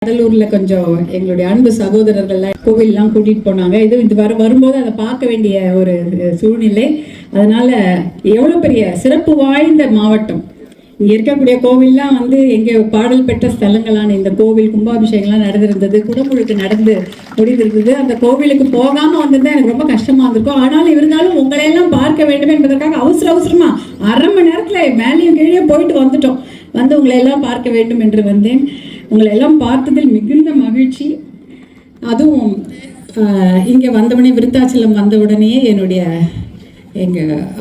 கடலூர்ல கொஞ்சம் எங்களுடைய அன்பு சகோதரர்கள்லாம் கோவில்லாம் கூட்டிட்டு போனாங்க. இது வரும்போது அதை பார்க்க வேண்டிய ஒரு சூழ்நிலை. அதனால எவ்வளவு பெரிய சிறப்பு வாய்ந்த மாவட்டம். இங்க இருக்கக்கூடிய கோவில்லாம் எங்க பாடல் பெற்ற ஸ்தலங்களான இந்த கோவில் கும்பாபிஷேகம்லாம் நடந்திருந்தது, குடமுழுக்கு நடந்து முடிந்திருந்தது. அந்த கோவிலுக்கு போகாம வந்திருந்தா எனக்கு ரொம்ப கஷ்டமா இருந்திருக்கும். ஆனாலும் இருந்தாலும் உங்களையெல்லாம் பார்க்க வேண்டும் என்பதற்காக அவசரமா 1/2 மணி நேரத்துல மேலேயும் கீழே போயிட்டு வந்துட்டோம். உங்களை எல்லாம் பார்க்க வேண்டும் என்று வந்தேன். உங்களை எல்லாம் பார்த்ததில் மிகுந்த மகிழ்ச்சி. அதுவும் இங்கே வந்தவுடனே விருத்தாச்சலம் வந்தவுடனே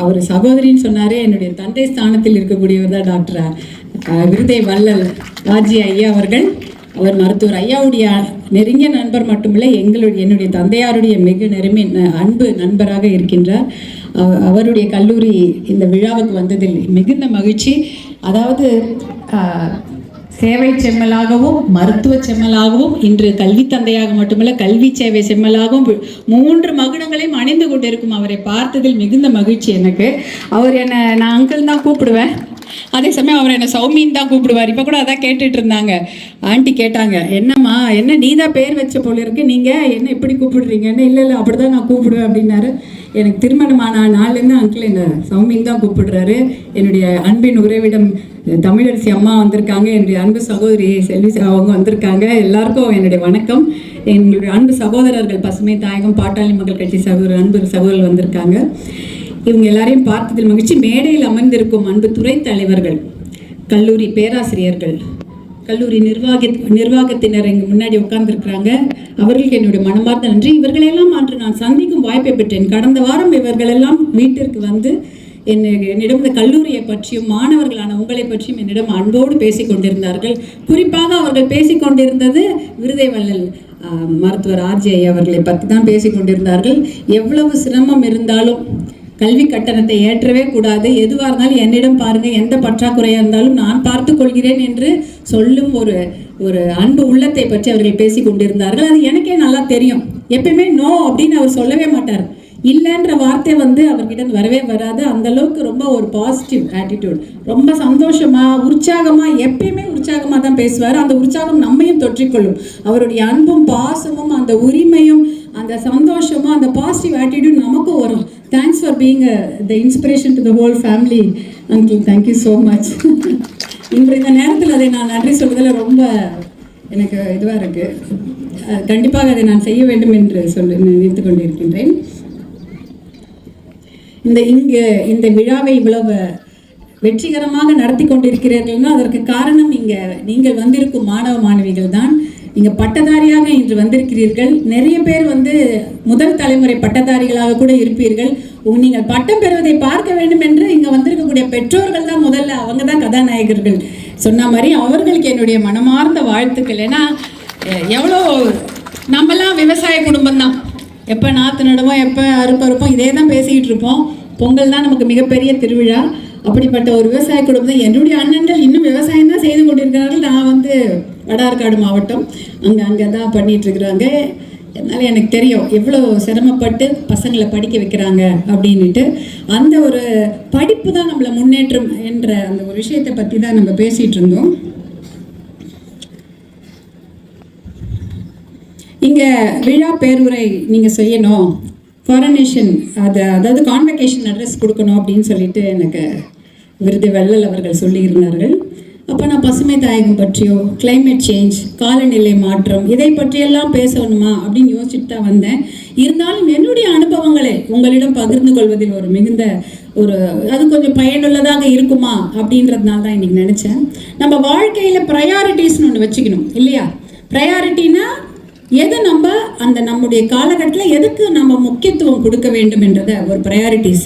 அவர் சகோதரின்னு சொன்னாரே, என்னுடைய தந்தை ஸ்தானத்தில் இருக்கக்கூடியவர் தான் டாக்டர் விருதை வள்ளல் ராஜி ஐயா அவர்கள். அவர் மருத்துவர் ஐயாவுடைய நெருங்கிய நண்பர் மட்டுமில்லை, என்னுடைய தந்தையாருடைய மிக அன்பு நண்பராக இருக்கின்றார். அவருடைய கல்லூரி இந்த விழாவுக்கு வந்ததில் மிகுந்த மகிழ்ச்சி. அதாவது சேவை செம்மலாகவும் மருத்துவ செம்மலாகவும் இன்று கல்வி தந்தையாக மட்டுமல்ல கல்வி சேவை செம்மலாகவும் 3 மகுடங்களையும் அணிந்து கொண்டிருக்கும் அவரை பார்த்ததில் மிகுந்த மகிழ்ச்சி எனக்கு. அவர் நான் அங்கிள் தான் கூப்பிடுவேன், அதே சமயம் அவர் என்னை சௌமின்னு தான் கூப்பிடுவார். இப்போ கூட அதான் கேட்டுட்டு இருந்தாங்க, ஆண்டி கேட்டாங்க, என்னம்மா என்ன நீ தான் பேர் வச்ச போல இருக்கு, நீங்கள் என்ன இப்படி கூப்பிடுறீங்கன்னு. இல்லை அப்படி தான் நான் கூப்பிடுவேன் அப்படின்னாரு. எனக்கு திருமணமான நாள்லேருந்து அங்கிள் என்னை சௌமின்னு தான் கூப்பிடுறாரு. என்னுடைய அன்பின் உறவிடம் தமிழரசி அம்மா வந்திருக்காங்க, என்னுடைய அன்பு சகோதரி செல்வி அவங்க வந்திருக்காங்க. எல்லாருக்கும் என்னுடைய வணக்கம். என்னுடைய அன்பு சகோதரர்கள் பசுமை தாயகம் பாட்டாளி மக்கள் கட்சி அன்பு சகோதரர்கள் வந்திருக்காங்க. இவங்க எல்லாரையும் பார்த்ததில் மகிழ்ச்சி. மேடையில் அமர்ந்திருக்கும் அன்பு துறை தலைவர்கள், கல்லூரி பேராசிரியர்கள், கல்லூரி நிர்வாகத்தினர் இங்கே முன்னாடி உட்கார்ந்துருக்கிறாங்க. அவர்களுக்கு என்னுடைய மனமார்ந்த நன்றி. இவர்களெல்லாம் அன்று நான் சந்திக்கும் வாய்ப்பை பெற்றேன். கடந்த வாரம் இவர்களெல்லாம் வீட்டிற்கு வந்து என்னிடம் இந்த கல்லூரியை பற்றியும் மாணவர்களான உங்களை பற்றியும் என்னிடம் அன்போடு பேசிக் கொண்டிருந்தார்கள். குறிப்பாக அவர்கள் பேசிக்கொண்டிருந்தது விருதை வள்ளல் மருத்துவர் ஆர்ஜி அவர்களை பற்றி தான் பேசிக் கொண்டிருந்தார்கள். எவ்வளவு சிரமம் இருந்தாலும் கல்வி கட்டணத்தை ஏற்றவே கூடாது, எதுவாக இருந்தாலும் என்னிடம் பாருங்கள், எந்த பற்றாக்குறையாக இருந்தாலும் நான் பார்த்து கொள்கிறேன் என்று சொல்லும் ஒரு அன்பு உள்ளத்தை பற்றி அவர்கள் பேசி கொண்டிருந்தார்கள். அது எனக்கே நல்லா தெரியும். எப்பயுமே நோ அப்படின்னு அவர் சொல்லவே மாட்டார். இல்லைன்ற வார்த்தை அவர்கிட்ட வரவே வராது. அந்த அளவுக்கு ரொம்ப ஒரு பாசிட்டிவ் ஆட்டிடியூட், ரொம்ப சந்தோஷமா உற்சாகமா, எப்பயுமே உற்சாகமா தான் பேசுவார். அந்த உற்சாகம் நம்மையும் தொற்றிக்கொள்ளும். அவருடைய அன்பும் பாசமும் அந்த உரிமையும் அந்த சந்தோஷமும் அந்த பாசிட்டிவ் ஆட்டிடியூட் நமக்கும் வரும். Thanks for being the inspiration to the whole family uncle. Thank you so much. இன்று இந்த நேரத்தில் அதை நான் நன்றி சொல்வதில் ரொம்ப எனக்கு இதுவாக இருக்குது. கண்டிப்பாக அதை நான் செய்ய வேண்டும் என்று நினைத்து கொண்டிருக்கின்றேன். இந்த விழாவை இவ்வளவு வெற்றிகரமாக நடத்தி கொண்டிருக்கிறீர்கள்னா அதற்கு காரணம் நீங்கள் வந்திருக்கும் மாணவ மாணவிகள் தான். நீங்கள் பட்டதாரியாக இன்று வந்திருக்கிறீர்கள். நிறைய பேர் முதல் தலைமுறை பட்டதாரிகளாக கூட இருப்பீர்கள். நீங்கள் பட்டம் பெறுவதை பார்க்க வேண்டும் என்று இங்கே வந்திருக்கக்கூடிய பெற்றோர்கள் தான் முதல்ல, அவங்க தான் கதாநாயகர்கள். சொன்ன மாதிரி அவர்களுக்கு என்னுடைய மனமார்ந்த வாழ்த்துக்கள். ஏன்னா எவ்வளோ நம்மலாம் விவசாய குடும்பம் தான், எப்போ நாற்று நடுவோம், எப்போ அறுப்பறுப்போம், இதே தான் பேசிக்கிட்டு இருப்போம். பொங்கல் தான் நமக்கு மிகப்பெரிய திருவிழா. அப்படிப்பட்ட ஒரு விவசாய குடும்பம் தான். என்னுடைய அண்ணன்கள் இன்னும் விவசாயம் தான் செய்து கொண்டிருக்கிறார்கள். நான் வடார்காடு மாவட்டம், அங்கே தான் பண்ணிகிட்ருக்குறாங்க. அதனால் எனக்கு தெரியும் எவ்வளோ சிரமப்பட்டு பசங்களை படிக்க வைக்கிறாங்க அப்படின்ட்டு. அந்த ஒரு படிப்பு தான் நம்மளை முன்னேற்றம் என்ற அந்த ஒரு விஷயத்தை பற்றி தான் நம்ம பேசிகிட்டு இருந்தோம். இங்கே விழா பேருரை நீங்கள் செய்யணும், காரனேஷன் அதாவது கான்வெகேஷன் அட்ரஸ் கொடுக்கணும் அப்படின்னு சொல்லிட்டு எனக்கு விருது வள்ளல் அவர்கள் சொல்லியிருந்தார்கள். அப்போ நான் பசுமை தாயகம் பற்றியோ கிளைமேட் சேஞ்ச் காலநிலை மாற்றம் இதை பற்றியெல்லாம் பேசணுமா அப்படின்னு யோசிச்சுட்டு தான் வந்தேன். இருந்தாலும் என்னுடைய அனுபவங்களை உங்களிடம் பகிர்ந்து கொள்வதில் மிகுந்த அது கொஞ்சம் பயனுள்ளதாக இருக்குமா அப்படின்றதுனால தான் இன்னைக்கு நினச்சேன். நம்ம வாழ்க்கையில் ப்ரையாரிட்டிஸ்னு ஒன்று வச்சுக்கணும் இல்லையா? ப்ரையாரிட்டினா எது நம்முடைய காலகட்டத்தில் எதுக்கு நம்ம முக்கியத்துவம் கொடுக்க வேண்டும் என்றத ஒரு ப்ரையாரிட்டிஸ்.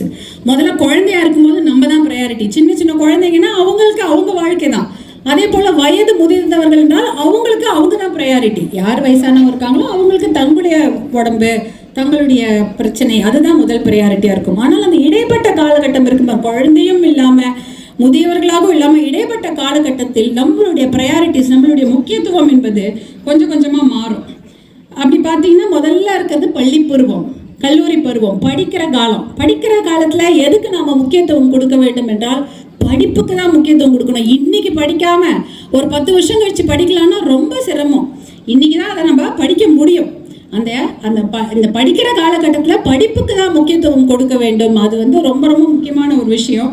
முதல்ல குழந்தையா இருக்கும்போது நம்ம தான் ப்ரையாரிட்டி. சின்ன குழந்தைங்கன்னா அவங்களுக்கு அவங்க வாழ்க்கை தான். அதே போல் வயது முதிர்ந்தவர்கள் என்றால் அவங்களுக்கு அவங்க தான் ப்ரையாரிட்டி. யார் வயசானவங்க இருக்காங்களோ அவங்களுக்கு தங்களுடைய உடம்பு, தங்களுடைய பிரச்சனை, அதுதான் முதல் ப்ரையாரிட்டியாக இருக்கும். ஆனால் அந்த இடைப்பட்ட காலகட்டம் இருக்குமா, குழந்தையும் இல்லாமல் முதியவர்களாகவும் இல்லாமல் இடைப்பட்ட காலகட்டத்தில் நம்மளுடைய ப்ரையாரிட்டிஸ், நம்மளுடைய முக்கியத்துவம் என்பது கொஞ்சம் கொஞ்சமாக மாறும். அப்படி பார்த்தீங்கன்னா முதல்ல இருக்கிறது பள்ளி பருவம், கல்லூரி பருவம், படிக்கிற காலம். படிக்கிற காலத்தில் எதுக்கு நாம் முக்கியத்துவம் கொடுக்க வேண்டும் என்றால் படிப்புக்கு தான் முக்கியத்துவம் கொடுக்கணும். இன்னைக்கு படிக்காம ஒரு 10 வருஷம் கழிச்சு படிக்கலாம்னா ரொம்ப சிரமம். இன்னைக்கு தான் அதை நம்ம படிக்க முடியும். அந்த அந்த இந்த படிக்கிற காலகட்டத்தில் படிப்புக்கு தான் முக்கியத்துவம் கொடுக்க வேண்டும். அது வந்து ரொம்ப ரொம்ப முக்கியமான ஒரு விஷயம்.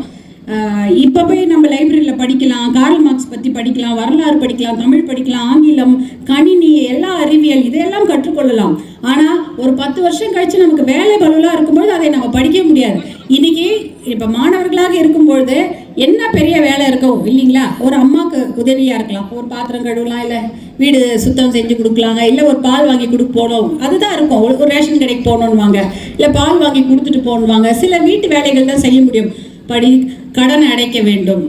இப்போ போய் நம்ம லைப்ரரியில் படிக்கலாம், கார்ல் மார்க்ஸ் பற்றி படிக்கலாம், வரலாறு படிக்கலாம், தமிழ் படிக்கலாம், ஆங்கிலம், கணினி, எல்லா அறிவியல் இதையெல்லாம் கற்றுக்கொள்ளலாம். ஆனால் ஒரு 10 வருஷம் கழித்து நமக்கு வேலை பலுவலாக இருக்கும்போது அதை நம்ம படிக்க முடியாது. இன்றைக்கி இப்போ மாணவர்களாக இருக்கும்பொழுது என்ன பெரிய வேலை இருக்கும் இல்லைங்களா? ஒரு அம்மாவுக்கு உதவியாக இருக்கலாம், ஒரு பாத்திரம் கழுவலாம், இல்லை வீடு சுத்தம் செஞ்சு கொடுக்கலாங்க, இல்லை ஒரு பால் வாங்கி கொடுக்க போகணும், அதுதான் இருக்கும். ஒரு ரேஷன் கடைக்கு போகணுன்னுவாங்க, இல்லை பால் வாங்கி கொடுத்துட்டு போகணுவாங்க. சில வீட்டு வேலைகள் தான் செய்ய முடியும். கடன் அடைக்க வேண்டும்,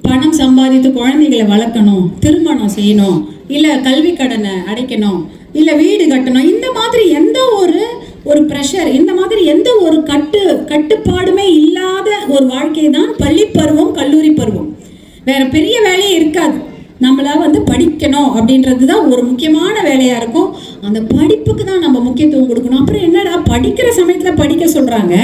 பணம் சம்பாதித்து குழந்தைகளை வளர்க்கணும், திருமணம் செய்யணும், இல்லை கல்வி கடனை அடைக்கணும், இல்லை வீடு கட்டணும். இந்த மாதிரி எந்த ஒரு ப்ரெஷர், இந்த மாதிரி எந்த ஒரு கட்டுப்பாடுமே இல்லாத ஒரு வாழ்க்கை தான் பள்ளி பருவம், கல்லூரி பருவம். வேற பெரிய வேலையே இருக்காது. நம்மளா வந்து படிக்கணும் அப்படின்றது தான் ஒரு முக்கியமான வேலையாக இருக்கும். அந்த படிப்புக்கு தான் நம்ம முக்கியத்துவம் கொடுக்கணும். அப்புறம் என்னடா படிக்கிற சமயத்தில் படிக்க சொல்கிறாங்க,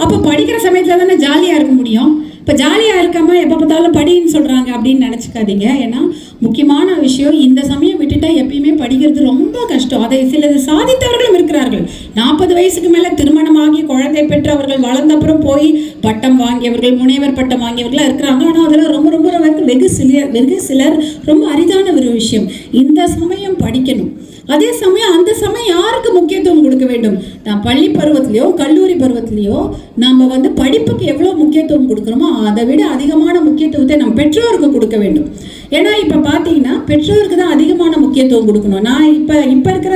அப்போ படிக்கிற சமயத்தில் தானே ஜாலியாக இருக்க முடியும். இப்போ ஜாலியாக இருக்காம எப்போ பார்த்தாலும் படின்னு சொல்கிறாங்க அப்படின்னு நினச்சிக்காதீங்க. ஏன்னா முக்கியமான விஷயம், இந்த சமயம் விட்டுட்டா எப்பயுமே படிக்கிறது ரொம்ப கஷ்டம். அதை சிலது சாதித்தவர்களும் இருக்கிறார்கள். 40 வயசுக்கு மேலே திருமணமாகி குழந்தை பெற்றவர்கள், வளர்ந்த அப்புறம் போய் பட்டம் வாங்கியவர்கள், முனைவர் பட்டம் வாங்கியவர்களாக இருக்கிறாங்க. ஆனால் அதெல்லாம் ரொம்ப ரொம்ப வெகு சிலர் ரொம்ப அரிதான ஒரு விஷயம். இந்த சமயம் படிக்கணும். அதே சமயம் அந்த சமயம் யாருக்கு முக்கியத்துவம் கொடுக்க வேண்டும்? நான் பள்ளி பருவத்திலையோ கல்லூரி பருவத்திலையோ நம்ம வந்து படிப்புக்கு எவ்வளோ முக்கியத்துவம் கொடுக்குறோமோ அதை விட அதிகமான முக்கியத்துவத்தை நம்ம பெற்றோருக்கு கொடுக்க வேண்டும். ஏன்னா இப்போ பார்த்தீங்கன்னா பெற்றோருக்கு தான் அதிகமான முக்கியத்துவம் கொடுக்கணும். நான் இப்போ இருக்கிற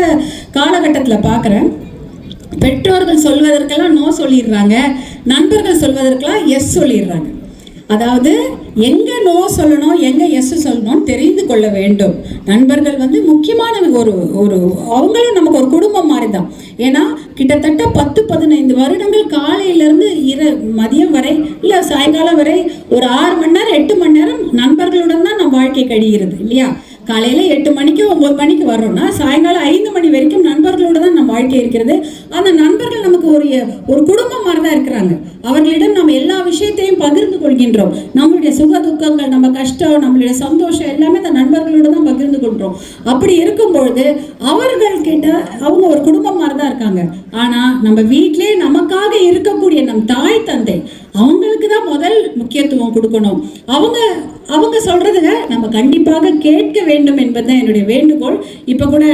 காலகட்டத்தில் பார்க்குறேன், பெற்றோர்கள் சொல்வதற்கெல்லாம் நோ சொல்லிடுறாங்க, நண்பர்கள் சொல்வதற்கெல்லாம் எஸ் சொல்லிடுறாங்க. அதாவது எங்கே நோ சொல்லணும், எங்கே எஸ் சொல்லணும்னு தெரிந்து கொள்ள வேண்டும். நண்பர்கள் வந்து முக்கியமான ஒரு அவங்களும் நமக்கு ஒரு குடும்பம் மாதிரி தான். ஏன்னா கிட்டத்தட்ட 10-15 வருடங்கள் காலையிலேருந்து மதியம் வரை, இல்லை சாயங்காலம் வரை ஒரு 6 மணி நேரம் 8 மணி நேரம் நண்பர்களுடன் தான் நம்ம வாழ்க்கை கழிகிறது இல்லையா? காலையில் 8 மணிக்கு 9 மணிக்கு வர்றோம்னா சாயங்காலம் 5 மணி வரைக்கும் நண்பர்களோடு தான் நம்ம வாழ்க்கை இருக்கிறது. அந்த நண்பர்கள் நமக்கு ஒரு குடும்பம் மாதிரி தான் இருக்கிறாங்க. அவர்களிடம் நம்ம எல்லா விஷயத்தையும் பகிர்ந்து கொள்கின்றோம். நம்மளுடைய சுக துக்கங்கள், நம்ம கஷ்டம், நம்மளுடைய சந்தோஷம் எல்லாமே அந்த நண்பர்களோடு தான் பகிர்ந்து கொள்கிறோம். அப்படி இருக்கும்பொழுது அவர்கள் கிட்ட அவங்க ஒரு குடும்பம் மாதிரி தான் இருக்காங்க. ஆனால் நம்ம வீட்டிலே நமக்காக இருக்கக்கூடிய நம் தாய் தந்தை, அவங்களுக்கு தான் முதல் முக்கியத்துவம் கொடுக்கணும். அவங்க சொல்றதுங்க நம்ம கண்டிப்பாக கேட்க வேண்டும் என்பதுதான் என்னுடைய வேண்டுகோள். இப்போ கூட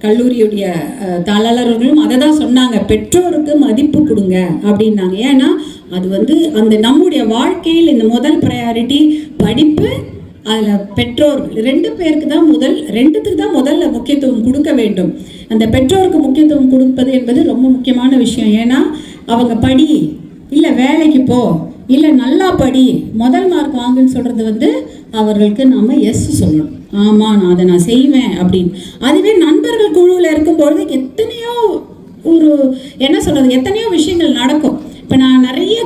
கல்லூரியுடைய தாளர்களும் அதை தான் சொன்னாங்க, பெற்றோருக்கு மதிப்பு கொடுங்க அப்படின்னாங்க. ஏன்னா அது வந்து அந்த நம்முடைய வாழ்க்கையில் இந்த முதல் ப்ரையாரிட்டி படிப்பு. அதில் பெற்றோர்கள் 2 பேருக்கு தான் ரெண்டுத்துக்கு தான் முதல்ல முக்கியத்துவம் கொடுக்க வேண்டும். அந்த பெற்றோருக்கு முக்கியத்துவம் கொடுப்பது என்பது ரொம்ப முக்கியமான விஷயம். ஏன்னா அவங்க படி, இல்லை வேலைக்கு போ, இல்லை நல்லா படி, முதல் மார்க் வாங்குன்னு சொல்கிறது வந்து அவர்களுக்கு நாம் எஸ் சொல்லணும். ஆமாம் நான் அதை செய்வேன் அப்படின்னு. அதுவே நண்பர்கள் குழுவில் இருக்கும்பொழுது எத்தனையோ எத்தனையோ விஷயங்கள் நடக்கும். இப்போ நான் நிறைய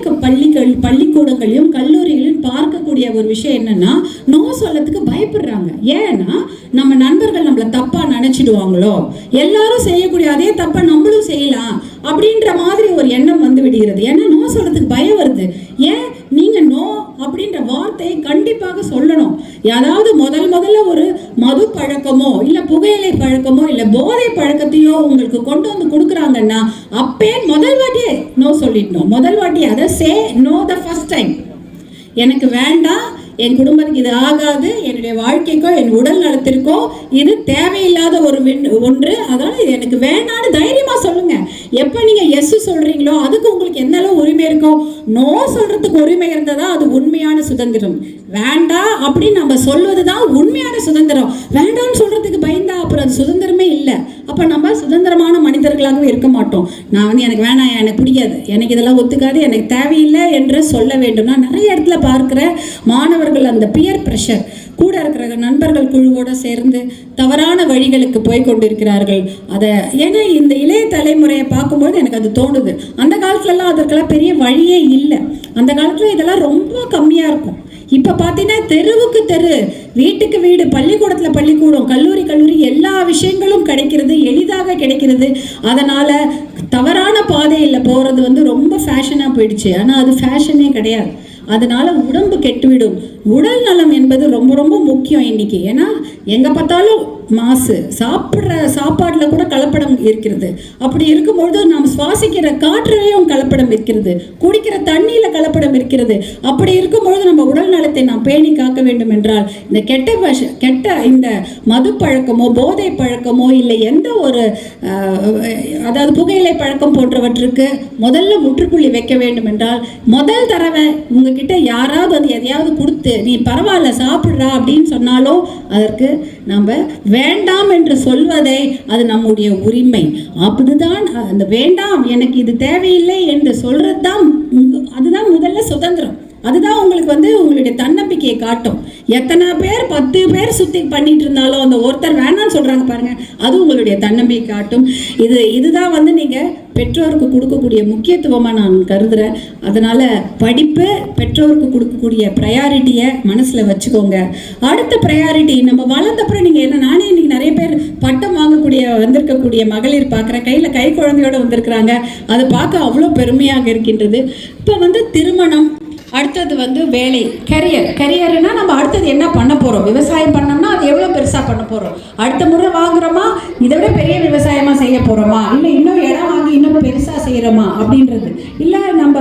பள்ளிக்கூடங்களையும் கல்லூரிகளையும் பார்க்கக்கூடிய ஒரு விஷயம் என்னன்னா, நோ சொல்லத்துக்கு பயப்படுறாங்க. ஏன்னா நம்ம நண்பர்கள் நம்மளை தப்பா நினைச்சிடுவாங்களோ, எல்லாரும் செய்யக்கூடிய அதே தப்பை நம்மளும் செய்யலாம் அப்படின்ற மாதிரி ஒரு எண்ணம் வந்து விடுகிறது. ஏன்னா நோ சொல்றதுக்கு பயம் வருது. ஏன் நீங்க நோ அப்படின்ற வார்த்தையை கண்டிப்பாக சொல்லணும். ஏதாவது முதல்ல ஒரு மது பழக்கமோ, இல்லை புகையிலை பழக்கமோ, இல்லை போதை பழக்கத்தையோ உங்களுக்கு கொண்டு வந்து கொடுக்குறாங்கன்னா அப்பே முதல் வாட்டியே நோ சொல்லிடணும். முதல் வாட்டி அதை say no the first time. எனக்கு வேண்டாம், என் குடும்பத்துக்கு இது ஆகாது, என்னுடைய வாழ்க்கைக்கோ என் உடல் நலத்திற்கோ இது தேவையில்லாத ஒன்று, அதனால் இது எனக்கு வேண்டான்னு தைரியமாக சொல்லுங்கள். எப்போ நீங்கள் எஸ் சொல்கிறீங்களோ அதுக்கு உங்களுக்கு எந்த அளவு உரிமை இருக்கோ, நோ சொல்கிறதுக்கு உரிமை இருந்ததா அது உண்மையான சுதந்திரம். வேண்டாம் அப்படின்னு நம்ம சொல்வது தான் உண்மையான சுதந்திரம். வேண்டாம்னு சொல்கிறதுக்கு பயந்தா அப்புறம் அது சுதந்திரமே இல்லை. அப்போ நம்ம சுதந்திரமான மனிதர்களாகவே இருக்க மாட்டோம். நான் வந்து எனக்கு வேணாம், எனக்கு பிடிக்காது, எனக்கு இதெல்லாம் ஒத்துக்காது, எனக்கு தேவையில்லை என்று சொல்ல வேண்டும். நான் நிறைய இடத்துல பார்க்குற மாணவர்கள் அந்த பியர் ப்ரெஷர், கூட இருக்கிற நண்பர்கள் குழுவோடு சேர்ந்து தவறான வழிகளுக்கு போய் கொண்டிருக்கிறார்கள். ஏன்னா இந்த இளைய தலைமுறையை பார்க்கும்போது எனக்கு அது தோணுது. அந்த காலத்துலலாம் அதற்கெல்லாம் பெரிய வழியே இல்லை. அந்த காலத்தில் இதெல்லாம் ரொம்ப கம்மியாக இருக்கும். இப்போ பார்த்தீங்கன்னா தெருவுக்கு தெரு, வீட்டுக்கு வீடு, பள்ளிக்கூடத்தில் பள்ளிக்கூடம், கல்லூரி எல்லா விஷயங்களும் கிடைக்கிறது, எளிதாக கிடைக்கிறது. அதனால் தவறான பாதையில் போகிறது வந்து ரொம்ப ஃபேஷனாக போயிடுச்சு. ஆனால் அது ஃபேஷனே கிடையாது. அதனால உடம்பு கெட்டுவிடும். உடல் நலம் என்பது ரொம்ப ரொம்ப முக்கியம் இன்னைக்கு. ஏன்னா எங்கே பார்த்தாலும் மாசு, சாப்பிட்ற சாப்பாட்டில் கூட கலப்படம் இருக்கிறது. அப்படி இருக்கும்பொழுது நாம் சுவாசிக்கிற காற்றுலையும் கலப்படம் இருக்கிறது, குடிக்கிற தண்ணியில் கலப்படம் இருக்கிறது. அப்படி இருக்கும்பொழுது நம்ம உடல் நலத்தை நாம் பேணி காக்க வேண்டும் என்றால் இந்த கெட்ட இந்த மது பழக்கமோ போதை பழக்கமோ இல்லை எந்த ஒரு அதாவது புகையிலை பழக்கம் போன்றவற்றுக்கு முதல்ல முற்றுப்புள்ளி வைக்க வேண்டும் என்றால் முதல் தடவை உங்ககிட்ட யாராவது வந்து எதையாவது கொடுத்து நீ பரவாயில்ல சாப்பிட்றா அப்படின்னு சொன்னாலும் அதற்கு நம்ம வேண்டாம் என்று சொல்வதை அது நம்முடைய உரிமை. அப்படிதான் அந்த வேண்டாம் எனக்கு இது தேவையில்லை என்று சொல்றது தான், அதுதான் முதல்ல சுதந்திரம். அதுதான் உங்களுக்கு வந்து உங்களுடைய தன்னம்பிக்கையை காட்டும். எத்தனை பேர் 10 பேர் சுற்றி பண்ணிட்டு இருந்தாலும் அந்த ஒருத்தர் வேணான்னு சொல்கிறாங்க பாருங்க, அது உங்களுடைய தன்னம்பிக்கை காட்டும். இதுதான் வந்து நீங்கள் பெற்றோருக்கு கொடுக்கக்கூடிய முக்கியத்துவமாக நான் கருதுகிறேன். அதனால் படிப்பு பெற்றோருக்கு கொடுக்கக்கூடிய ப்ரையாரிட்டியை மனசில் வச்சுக்கோங்க. அடுத்த ப்ரையாரிட்டி நம்ம வளர்ந்தப்புறம் நீங்கள் என்ன, நானே இன்றைக்கி நிறைய பேர் பட்டம் வாங்கக்கூடிய வந்திருக்கக்கூடிய மகளிர் பார்க்குறேன், கையில் கை குழந்தையோடு வந்திருக்கிறாங்க. அதை பார்க்க அவ்வளோ பெருமையாக இருக்கின்றது. இப்போ வந்து திருமணம், அடுத்தது வந்து வேலை, கரியர்னா நம்ம அடுத்தது என்ன பண்ண போகிறோம். விவசாயம் பண்ணோம்னா அது எவ்வளோ பெருசாக பண்ண போகிறோம். அடுத்த முறை வாங்குறோமா, இதை விட பெரிய விவசாயமாக செய்ய போகிறோமா, இல்லை இன்னும் இடம் வாங்கி இன்னும் பெருசாக செய்கிறோமா அப்படின்றது. இல்லை நம்ம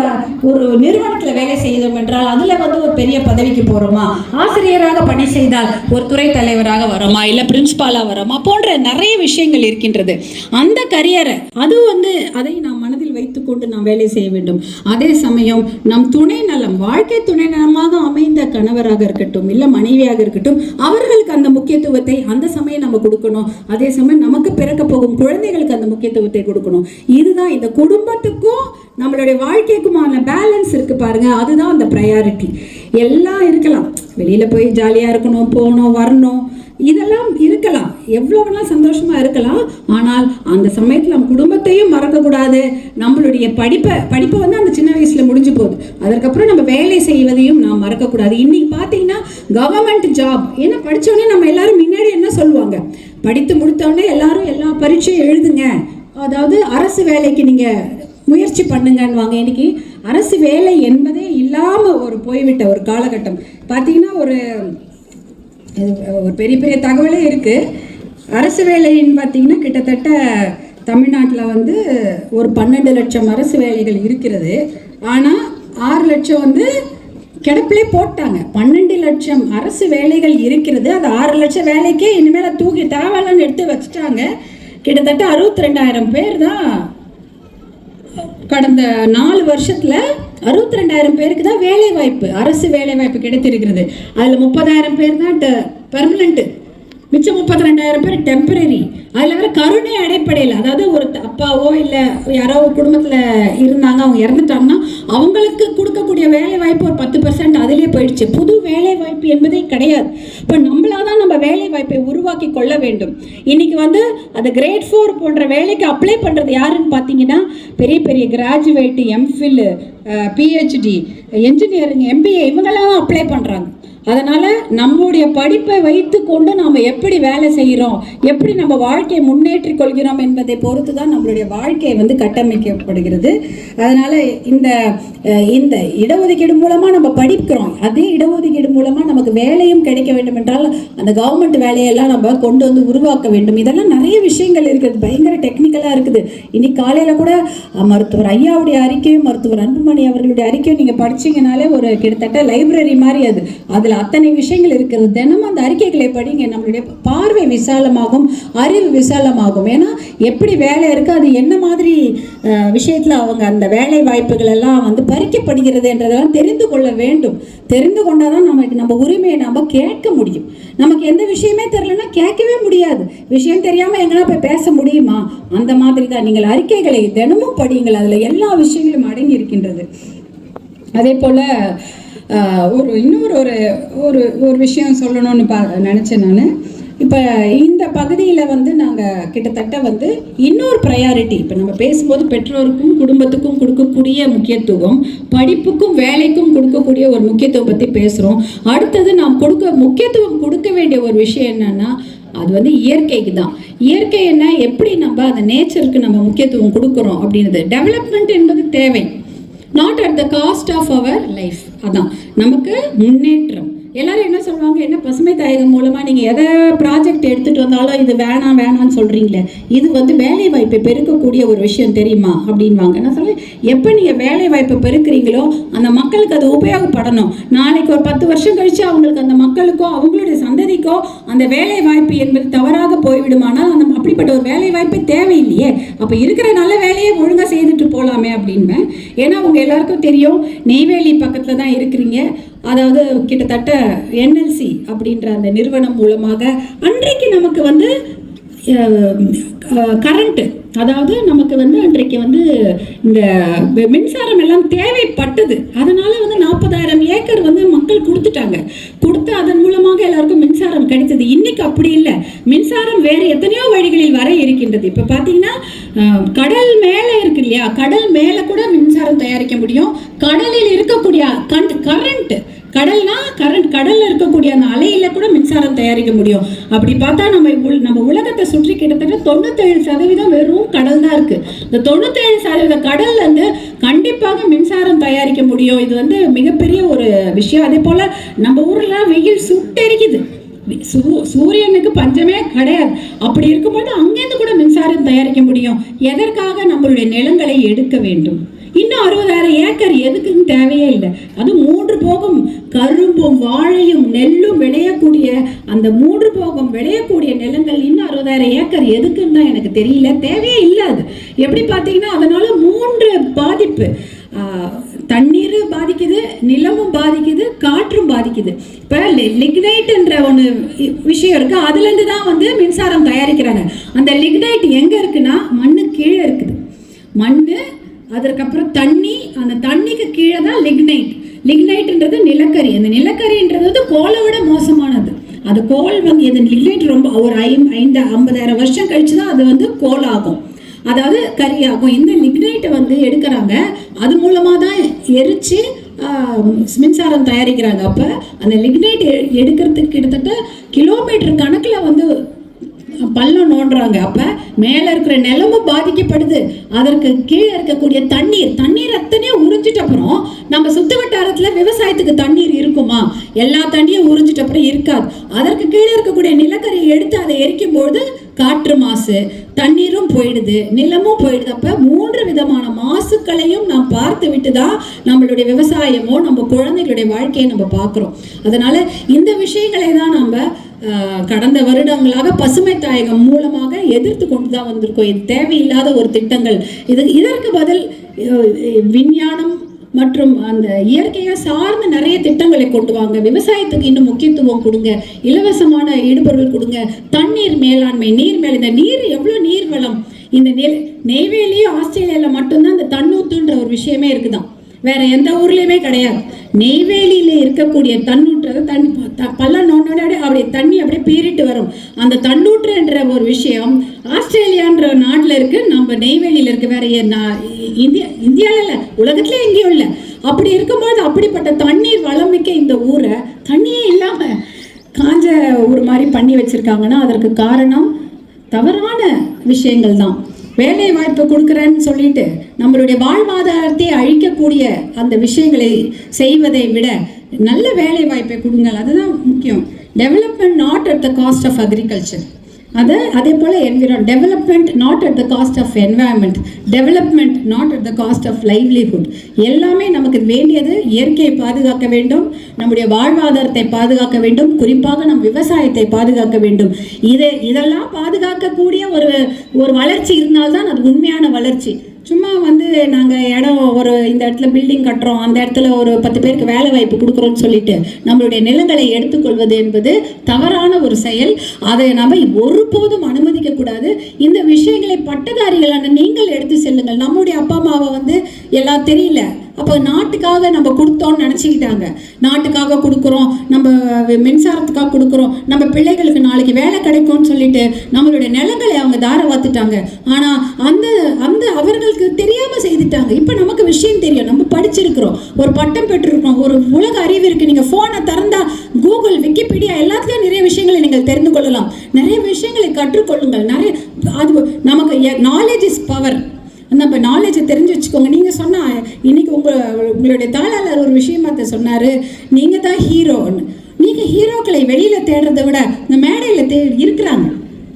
ஒரு நிறுவனத்தில் வேலை செய்தோம் என்றால் அதில் வந்து ஒரு பெரிய பதவிக்கு போகிறோமா, ஆசிரியராக பணி செய்தால் ஒரு துறை தலைவராக வரோமா, இல்லை பிரின்சிபாலாக வரோமா போன்ற நிறைய விஷயங்கள் இருக்கின்றது. அந்த கரியரை அது வந்து அதை நாம் மனதில் வைத்துக்கொண்டு நாம் வேலை செய்ய வேண்டும். அதே சமயம் நம் துணை நலம், வாழ்க்கை துணை நலமாக அமைந்த கணவராக இருக்கட்டும் இல்லை மனைவியாக இருக்கட்டும், அவர்களுக்கு அந்த முக்கியத்துவத்தை அந்த சமயம் நம்ம கொடுக்கணும். அதே சமயம் நமக்கு பிறக்க போகும் குழந்தைகளுக்கு அந்த முக்கியத்துவத்தை கொடுக்கணும். இதுதான் இந்த குடும்பத்துக்கும் நம்மளுடைய வாழ்க்கைக்குமான பேலன்ஸ் இருக்கு பாருங்க, அதுதான் அந்த ப்ரையாரிட்டி. எல்லாம் இருக்கலாம், வெளியில போய் ஜாலியா இருக்கணும், போகணும் வரணும், இதெல்லாம் இருக்கலாம், எவ்வளோலாம் சந்தோஷமாக இருக்கலாம். ஆனால் அந்த சமயத்தில் நம்ம குடும்பத்தையும் மறக்கக்கூடாது. நம்மளுடைய படிப்பை வந்து அந்த சின்ன வயசில் முடிஞ்சு போகுது, அதற்கப்புறம் நம்ம வேலை செய்வதையும் நாம் மறக்கக்கூடாது. இன்றைக்கி பார்த்தீங்கன்னா கவர்மெண்ட் ஜாப், ஏன்னா படித்தோடனே நம்ம எல்லாரும் முன்னாடி என்ன சொல்லுவாங்க, படித்து முடித்தோடனே எல்லாரும் எல்லா பரீட்சையும் எழுதுங்க, அதாவது அரசு வேலைக்கு நீங்கள் முயற்சி பண்ணுங்கன்னுவாங்க. இன்னைக்கு அரசு வேலை என்பதே இல்லாமல் ஒரு போய்விட்ட ஒரு காலகட்டம். பார்த்தீங்கன்னா ஒரு பெரிய பெரிய தகவலே இருக்குது. அரசு வேலைன்னு பார்த்தீங்கன்னா கிட்டத்தட்ட தமிழ்நாட்டில் வந்து ஒரு 12 லட்சம் அரசு வேலைகள் இருக்கிறது. ஆனால் 6 லட்சம் வந்து கிடப்பிலே போட்டாங்க. 12 லட்சம் அரசு வேலைகள் இருக்கிறது, அது 6 லட்சம் வேலைக்கே இனிமேல் தூக்கி தேவையில்லன்னு எடுத்து வச்சுட்டாங்க. கிட்டத்தட்ட 62,000 பேர் தான் கடந்த 4 வருஷத்தில் 62,000 பேருக்கு தான் வேலை வாய்ப்பு, அரசு வேலை வாய்ப்பு கிடைத்திருக்கிறது. அதில் 30,000 பேர் தான் பெர்மனண்ட்டு, மிச்சம் 32,000 பேர் டெம்பரரி. அதில் வேற கருணை அடிப்படையில், அதாவது ஒரு அப்பாவோ இல்லை யாரோ ஒரு குடும்பத்தில் இருந்தாங்க, அவங்க இறந்துட்டாங்கன்னா அவங்களுக்கு கொடுக்கக்கூடிய வேலை வாய்ப்பு ஒரு 10% அதிலே போயிடுச்சு. புது வேலை வாய்ப்பு என்பதே கிடையாது. இப்போ நம்மளாதான் நம்ம வேலை வாய்ப்பை உருவாக்கி கொள்ள வேண்டும். இன்னைக்கு வந்து அந்த கிரேட் 4 போன்ற வேலைக்கு அப்ளை பண்ணுறது யாருன்னு பார்த்தீங்கன்னா பெரிய பெரிய graduate, MPhil, PhD, engineering, MBA இவங்கெல்லாம் தான் அப்ளை பண்ணுறாங்க. அதனால் நம்முடைய படிப்பை வைத்து கொண்டு நாம் எப்படி வேலை செய்கிறோம், எப்படி நம்ம வாழ்க்கையை முன்னேற்றிக் கொள்கிறோம் என்பதை பொறுத்து தான் நம்மளுடைய வாழ்க்கையை வந்து கட்டமைக்கப்படுகிறது. அதனால் இந்த இடஒதுக்கீடு மூலமாக நம்ம படிக்கிறோம், அதே இடஒதுக்கீடு மூலமாக நமக்கு வேலையும் கிடைக்க வேண்டும் என்றால் அந்த கவர்மெண்ட் வேலையெல்லாம் நம்ம கொண்டு வந்து உருவாக்க வேண்டும். இதெல்லாம் நிறைய விஷயங்கள் இருக்குது, பயங்கர டெக்னிக்கலாக இருக்குது. இன்னைக்கு காலையில் கூட மருத்துவர் ஐயாவுடைய அறிக்கையும் மருத்துவர் அன்புமணி அவர்களுடைய அறிக்கையும் நீங்கள் படிச்சிங்கனாலே ஒரு கிட்டத்தட்ட லைப்ரரி மாதிரி அதில் அத்தனை விஷயங்கள் இருக்கிறது. தினமும் அந்த அறிக்கைகளை படிங்க, நம்மளுடைய பார்வை விசாலமாகும், அறிவு விசாலமாகும். ஏன்னா எப்படி வேலை இருக்குது, அது என்ன மாதிரி விஷயத்தில் அவங்க அந்த வேலை வாய்ப்புகள் எல்லாம் வந்து பறிக்கப்படுகிறது என்றதெல்லாம் தெரிந்து கொள்ள வேண்டும். தெரிந்து கொண்டால் தான் நம்ம உரிமையை நம்ம கேட்க முடியும். நமக்கு எந்த விஷயமே தெரியலன்னா கேட்கவே முடியாது. விஷயம் தெரியாமல் எங்கன்னா போய் பேச முடியுமா? அந்த மாதிரி தான் நீங்கள் அறிக்கைகளை தினமும் படியுங்கள், அதில் எல்லா விஷயங்களும் அடங்கி இருக்கின்றது. அதே போல் இன்னொரு ஒரு விஷயம் சொல்லணும்னு நினச்சேன் நான். இப்போ இந்த பகுதியில் வந்து நாங்கள் கிட்டத்தட்ட வந்து இன்னொரு ப்ரையாரிட்டி, இப்போ நம்ம பேசும்போது பெற்றோருக்கும் குடும்பத்துக்கும் கொடுக்கக்கூடிய முக்கியத்துவம், படிப்புக்கும் வேலைக்கும் கொடுக்கக்கூடிய ஒரு முக்கியத்துவம் பற்றி பேசுகிறோம். அடுத்தது நாம் முக்கியத்துவம் கொடுக்க வேண்டிய ஒரு விஷயம் என்னன்னா, அது வந்து இயற்கைக்கு தான். இயற்கை என்ன, எப்படி நம்ம அந்த நேச்சருக்கு நம்ம முக்கியத்துவம் கொடுக்குறோம் அப்படின்றது. டெவலப்மெண்ட் என்பது தேவை. Not at the cost of our life. அதான் நமக்கு முன்னேற்றம். எல்லாரும் என்ன சொல்லுவாங்க, என்ன பசுமை தாயகம் மூலமாக நீங்கள் எதை ப்ராஜெக்ட் எடுத்துகிட்டு வந்தாலும் இது வேணான்னு சொல்கிறீங்களே, இது வந்து வேலை வாய்ப்பை பெருக்கக்கூடிய ஒரு விஷயம் தெரியுமா அப்படின்வாங்க. நான் சொல்லுவேன், எப்போ நீங்கள் வேலை வாய்ப்பை பெருக்கிறீங்களோ அந்த மக்களுக்கு அது உபயோகப்படணும். நாளைக்கு ஒரு 10 வருஷம் கழித்து அவங்களுக்கு, அந்த மக்களுக்கோ அவங்களுடைய சந்ததிக்கோ அந்த வேலை வாய்ப்பு என்பது தவறாக போய்விடுமானால் அந்த அப்படிப்பட்ட ஒரு வேலை வாய்ப்பே தேவையில்லையே. அப்போ இருக்கிற நல்ல வேலையை ஒழுங்காக செய்துட்டு போகலாமே அப்படின்பேன். ஏன்னா அவங்க எல்லாருக்கும் தெரியும், நெய்வேலி பக்கத்தில் தான் இருக்கிறீங்க. அதாவது கிட்டத்தட்ட NLC அப்படின்ற அந்த நிறுவனம் மூலமாக அன்றைக்கு நமக்கு வந்து கரண்ட்டு, அதாவது நமக்கு வந்து அன்றைக்கு வந்து இந்த மின்சாரம் எல்லாம் தேவைப்பட்டது. அதனால் வந்து 40,000 ஏக்கர் வந்து மக்கள் கொடுத்துட்டாங்க. கொடுத்து அதன் மூலமாக எல்லாருக்கும் மின்சாரம் கிடைத்தது. இன்னைக்கு அப்படி இல்லை. மின்சாரம் வேறு எத்தனையோ வழிகளில் வர இருக்கின்றது. இப்போ பார்த்தீங்கன்னா கடல் மேலே இருக்கு இல்லையா, கடல் மேலே கூட மின்சாரம் தயாரிக்க முடியும். கடலில் இருக்கக்கூடிய கரண்ட், கடல்னா கரண்ட், கடலில் இருக்கக்கூடிய அந்த அலையில் கூட மின்சாரம் தயாரிக்க முடியும். அப்படி பார்த்தா நம்ம உலகத்தை சுற்றி கிட்டத்தட்ட 97% வெறும் கடல் தான் இருக்குது. இந்த 97% கடல்லேருந்து கண்டிப்பாக மின்சாரம் தயாரிக்க முடியும். இது வந்து மிகப்பெரிய ஒரு விஷயம். அதே போல் நம்ம ஊரில் வெயில் சுட்டெரிக்குது, சூரியனுக்கு பஞ்சமே கிடையாது. அப்படி இருக்கும்போது அங்கேருந்து கூட மின்சாரம் தயாரிக்க முடியும். எதற்காக நம்மளுடைய நிலங்களை எடுக்க வேண்டும்? இன்னும் 60,000 ஏக்கர் எதுக்குன்னு தேவையே இல்லை. அது 3 போகம் கரும்பும் வாழையும் நெல்லும் விளையக்கூடிய அந்த 3 போகம் விளையக்கூடிய நிலங்கள் இன்னும் 60,000 ஏக்கர் எதுக்குன்னு தான் எனக்கு தெரியல. தேவையே இல்லை. அது எப்படி பார்த்தீங்கன்னா அதனால 3 பாதிப்பு. தண்ணீர் பாதிக்குது, நிலமும் பாதிக்குது, காற்றும் பாதிக்குது. இப்போ லிக்னைட்ன்ற ஒன்று விஷயம் இருக்குது. அதுலேருந்து தான் வந்து மின்சாரம் தயாரிக்கிறாங்க. அந்த லிக்னைட் எங்கே இருக்குன்னா மண்ணு கீழே இருக்குது. மண், அதற்கப்புறம் தண்ணி, அந்த தண்ணிக்கு கீழே தான் லிக்னைட். லிக்னைட்ன்றது நிலக்கரி. அந்த நிலக்கரின்றது வந்து கோலை விட மோசமானது. அது கோல் வந்து இது லிக்னைட் ரொம்ப ஒரு 50,000 வருஷம் கழிச்சு தான் அது வந்து கோல் ஆகும், அதாவது கரியாகும். இந்த லிக்னைட்டை வந்து எடுக்கிறாங்க. அது மூலமாக தான் எரித்து மின்சாரம் தயாரிக்கிறாங்க. அப்போ அந்த லிக்னைட் எடுக்கிறதுக்கு கிட்டத்தட்ட கிலோமீட்டர் கணக்கில் வந்து பள்ளம் நோண்டுறாங்க. அப்போ மேலே இருக்கிற நிலமும் பாதிக்கப்படுது. அதற்கு கீழே இருக்கக்கூடிய தண்ணீர் அத்தனையும் உறிஞ்சிட்ட அப்புறம் நம்ம சுற்று வட்டாரத்தில் விவசாயத்துக்கு தண்ணீர் இருக்குமா? எல்லா தண்ணியும் உறிஞ்சிட்ட அப்புறம் இருக்காது. அதற்கு கீழே இருக்கக்கூடிய நிலக்கரியை எடுத்து அதை எரிக்கும்போது காற்று மாசு, தண்ணீரும் போயிடுது, நிலமும் போயிடுது. அப்போ 3 விதமான மாசுக்களையும் நாம் பார்த்து விட்டு தான் நம்மளுடைய விவசாயமோ நம்ம குழந்தைகளுடைய வாழ்க்கையை நம்ம பார்க்குறோம். அதனால் இந்த விஷயங்களை தான் நம்ம கடந்த வருடங்களாக பசுமை தாயகம் மூலமாக எதிர்த்து கொண்டு தான் வந்திருக்கோம். இது தேவையில்லாத ஒரு திட்டங்கள். இதற்கு பதில் விஞ்ஞானம் மற்றும் அந்த இயற்கையை சார்ந்த நிறைய திட்டங்களை கொண்டு வாங்க. விவசாயத்துக்கு இன்னும் முக்கியத்துவம் கொடுங்க, இலவசமான இடுபொருள் கொடுங்க, தண்ணீர் மேலாண்மை, இந்த நீர் எவ்வளோ நீர் வளம். இந்த நெய்வேலியும் ஆஸ்திரேலியாவில் மட்டும்தான் இந்த தண்ணூத்துன்ற ஒரு விஷயமே இருக்குதான், வேற எந்த ஊர்லேயுமே கிடையாது. நெய்வேலியில் இருக்கக்கூடிய தண்ணூற்று தண்ணி பள்ளம் நோண்டோட அப்படியே தண்ணி அப்படியே பீறிட்டு வரும். அந்த தண்ணூற்றுன்ற ஒரு விஷயம் ஆஸ்திரேலியான்ற நாட்டில் இருக்கு, நம்ம நெய்வேலியில் இருக்கு. வேற இந்தியாவில் இல்லை, உலகத்துல எங்கேயும் இல்லை. அப்படி இருக்கும்போது அப்படிப்பட்ட தண்ணீர் வளமிக்க இந்த ஊரை தண்ணியே இல்லாமல் காஞ்ச ஊர் மாதிரி பண்ணி வச்சிருக்காங்கன்னா அதற்கு காரணம் தவறான விஷயங்கள் தான். வேலை வாய்ப்பு கொடுக்குறேன்னு சொல்லிட்டு நம்மளுடைய வாழ்வாதாரத்தை அழிக்கக்கூடிய அந்த விஷயங்களை செய்வதை விட நல்ல வேலை வாய்ப்பை கொடுங்கள், அதுதான் முக்கியம். Development not at the cost of agriculture. அதே போல் development not at the cost of environment, development not at the cost of livelihood. எல்லாமே நமக்கு வேண்டியது இயற்கையை பாதுகாக்க வேண்டும், நம்முடைய வாழ்வாதாரத்தை பாதுகாக்க வேண்டும், குறிப்பாக நம் விவசாயத்தை பாதுகாக்க வேண்டும். இதெல்லாம் பாதுகாக்கக்கூடிய ஒரு வளர்ச்சி இருந்தால்தான் அது உண்மையான வளர்ச்சி. சும்மா வந்து நாங்கள் இடம் இந்த இடத்துல பில்டிங் கட்டுறோம், அந்த இடத்துல ஒரு 10 பேருக்கு வேலை வாய்ப்பு கொடுக்குறோன்னு சொல்லிட்டு நம்மளுடைய நிலங்களை எடுத்துக்கொள்வது என்பது தவறான ஒரு செயல். அதை நம்ம ஒருபோதும் அனுமதிக்க கூடாது. இந்த விஷயங்களை பட்டதாரிகளான நீங்கள் எடுத்து செல்லுங்கள். நம்முடைய அப்பா அம்மாவை வந்து எல்லாம் தெரியல, அப்போ நாட்டுக்காக நம்ம கொடுத்தோன்னு நினச்சிக்கிட்டாங்க. நாட்டுக்காக கொடுக்குறோம், நம்ம மின்சாரத்துக்காக கொடுக்குறோம், நம்ம பிள்ளைகளுக்கு நாளைக்கு வேலை கிடைக்கும்னு சொல்லிட்டு நம்மளுடைய நிலங்களை அவங்க தார வாத்துட்டாங்க. ஆனால் அந்த அவர்களுக்கு தெரியாமல் செய்துட்டாங்க. இப்போ நமக்கு விஷயம் தெரியும், நம்ம படிச்சிருக்கிறோம், ஒரு பட்டம் பெற்றிருக்கிறோம், ஒரு உலக அறிவு இருக்குது. நீங்கள் ஃபோனை திறந்தா கூகுள், விக்கிபீடியா எல்லாத்துலேயும் நிறைய விஷயங்களை நீங்கள் தெரிந்து கொள்ளலாம். நிறைய விஷயங்களை கற்றுக்கொள்ளுங்கள். அது நமக்கு நாலேஜ் இஸ் பவர். நம்ம நாலேஜை தெரிஞ்சு வச்சுக்கோங்க. நீங்கள் சொன்னால் இன்னைக்கு உங்களுடைய தாளாளர் ஒரு விஷயமாத்த சொன்னார், நீங்கள் தான் ஹீரோன்னு. நீங்கள் ஹீரோக்களை வெளியில் தேடுறதை விட இந்த மேடையில் இருக்கிறாங்க.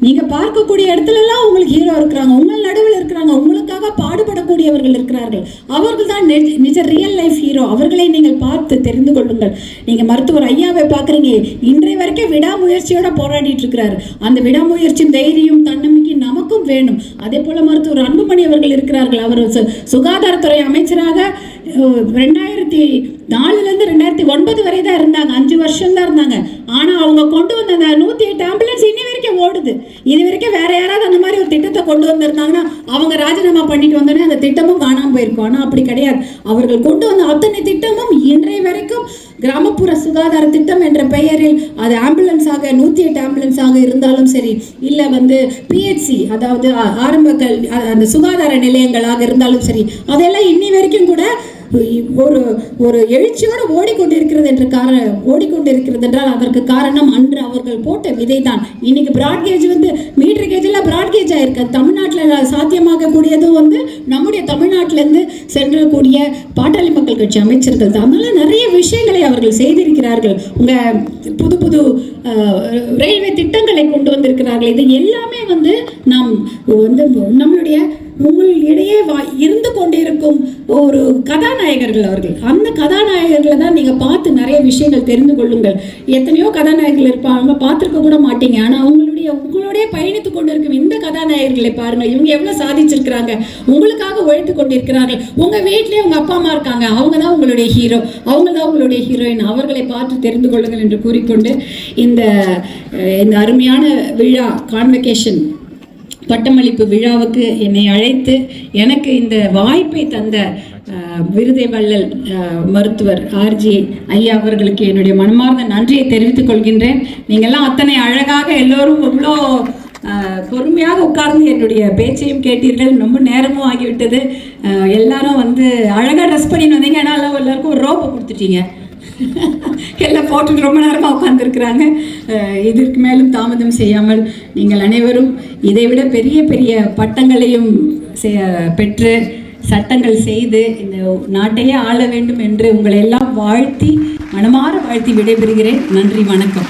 நீங்கள் பார்க்கக்கூடிய இடத்துலலாம் உங்களுக்கு ஹீரோ இருக்கிறாங்க, உங்கள் நடுவில் இருக்கிறாங்க, உங்களுக்காக பாடுபடக்கூடியவர்கள் இருக்கிறார்கள். அவர்கள் தான் நிஜ ரியல் லைஃப் ஹீரோ. அவர்களை நீங்கள் பார்த்து தெரிந்து கொள்ளுங்கள். நீங்கள் மருத்துவர் ஐயாவை பார்க்குறீங்க, இன்றைய வரைக்கும் விடாமுயற்சியோட போராடிட்டு இருக்கிறாரு. அந்த விடாமுயற்சி, தைரியம், தன்னம்பிக்கை நமக்கும் வேணும். அதே போல் மருத்துவர் அன்புமணி அவர்கள் இருக்கிறார்கள். அவர் சுகாதாரத்துறை அமைச்சராக 2004 2009 வரை தான் இருந்தாங்க. 5 வருஷம் தான் இருந்தாங்க. ஆனால் அவங்க கொண்டு வந்த அந்த 108 ஆம்புலன்ஸ் இன்னி வரைக்கும் ஓடுது. இது வரைக்கும் வேற யாராவது அந்த மாதிரி ஒரு திட்டத்தை கொண்டு வந்திருந்தாங்கன்னா அவங்க ராஜினாமா பண்ணிட்டு வந்தோடனே அந்த திட்டமும் காணாமல் போயிருக்கும். ஆனால் அப்படி கிடையாது. அவர்கள் கொண்டு வந்த அத்தனை திட்டமும் இன்றைய வரைக்கும் கிராமப்புற சுகாதார திட்டம் என்ற பெயரில் அது ஆம்புலன்ஸாக 108 ஆம்புலன்ஸாக இருந்தாலும் சரி, இல்லை பிஹெச்சி அதாவது ஆரம்ப அந்த சுகாதார நிலையங்களாக இருந்தாலும் சரி, அதெல்லாம் இன்னி வரைக்கும் கூட ஒரு எழுச்சியோடு ஓடிக்கொண்டிருக்கிறது என்றால் அதற்கு காரணம் அன்று அவர்கள் போட்ட விதை தான். இன்னைக்கு பிராட்கேஜ் மீட்டர் கேஜில் பிராட்கேஜ் ஆயிருக்கு. தமிழ்நாட்டில் சாத்தியமாகக்கூடியதும் நம்முடைய தமிழ்நாட்டிலேருந்து சென்றக்கூடிய பாட்டாளி மக்கள் கட்சி அமைச்சர்கள் தான். அதனால நிறைய விஷயங்களை அவர்கள் செய்திருக்கிறார்கள். புது புது ரயில்வே திட்டங்களை கொண்டு வந்திருக்கிறார்கள். இது எல்லாமே நாம் நம்மளுடைய உங்களிடையே இருந்து கொண்டிருக்கும் ஒரு கதாநாயகர்கள் அவர்கள். அந்த கதாநாயகர்களை தான் நீங்கள் பார்த்து நிறைய விஷயங்கள் தெரிந்து கொள்ளுங்கள். எத்தனையோ கதாநாயகர்கள் இருப்பாங்க, பார்த்துருக்க கூட மாட்டீங்க. ஆனால் உங்களுடைய பயணித்து கொண்டிருக்கும் இந்த கதாநாயகர்களை பாருங்கள். இவங்க எவ்வளோ சாதிச்சிருக்கிறாங்க, உங்களுக்காக உழைத்து கொண்டிருக்கிறார்கள். உங்கள் வீட்டிலே உங்கள் அப்பா அம்மா இருக்காங்க, அவங்க தான் உங்களுடைய ஹீரோ, அவங்க தான் உங்களுடைய ஹீரோயின். அவர்களை பார்த்து தெரிந்து கொள்ளுங்கள் என்று கூறிக்கொண்டு இந்த அருமையான விழா கான்வெகேஷன் பட்டமளிப்பு விழாவுக்கு என்னை அழைத்து எனக்கு இந்த வாய்ப்பை தந்த விருதை வள்ளல் மருத்துவர் ஆர்ஜி ஐயா அவர்களுக்கு என்னுடைய மனமார்ந்த நன்றியை தெரிவித்துக் கொள்கின்றேன். நீங்கள்லாம் அத்தனை அழகாக எல்லோரும் இவ்வளோ பொறுமையாக உட்கார்ந்து என்னுடைய பேச்சையும் கேட்டீர்கள். ரொம்ப நேரமும் ஆகிவிட்டது. எல்லாரும் அழகாக ட்ரெஸ் பண்ணின்னு வந்தீங்க. ஆனால் எல்லாருக்கும் ஒரு ரோப்பை கொடுத்துட்டீங்க. எல்லாம் போட்டு ரொம்ப நேரமாக உட்காந்துருக்குறாங்க. இதற்கு மேலும் தாமதம் செய்யாமல் நீங்கள் அனைவரும் இதைவிட பெரிய பெரிய பட்டங்களையும் பெற்று சட்டங்கள் செய்து இந்த நாட்டையே ஆள வேண்டும் என்று உங்களை எல்லாம் வாழ்த்தி மனமாற வாழ்த்தி விடைபெறுகிறேன். நன்றி, வணக்கம்.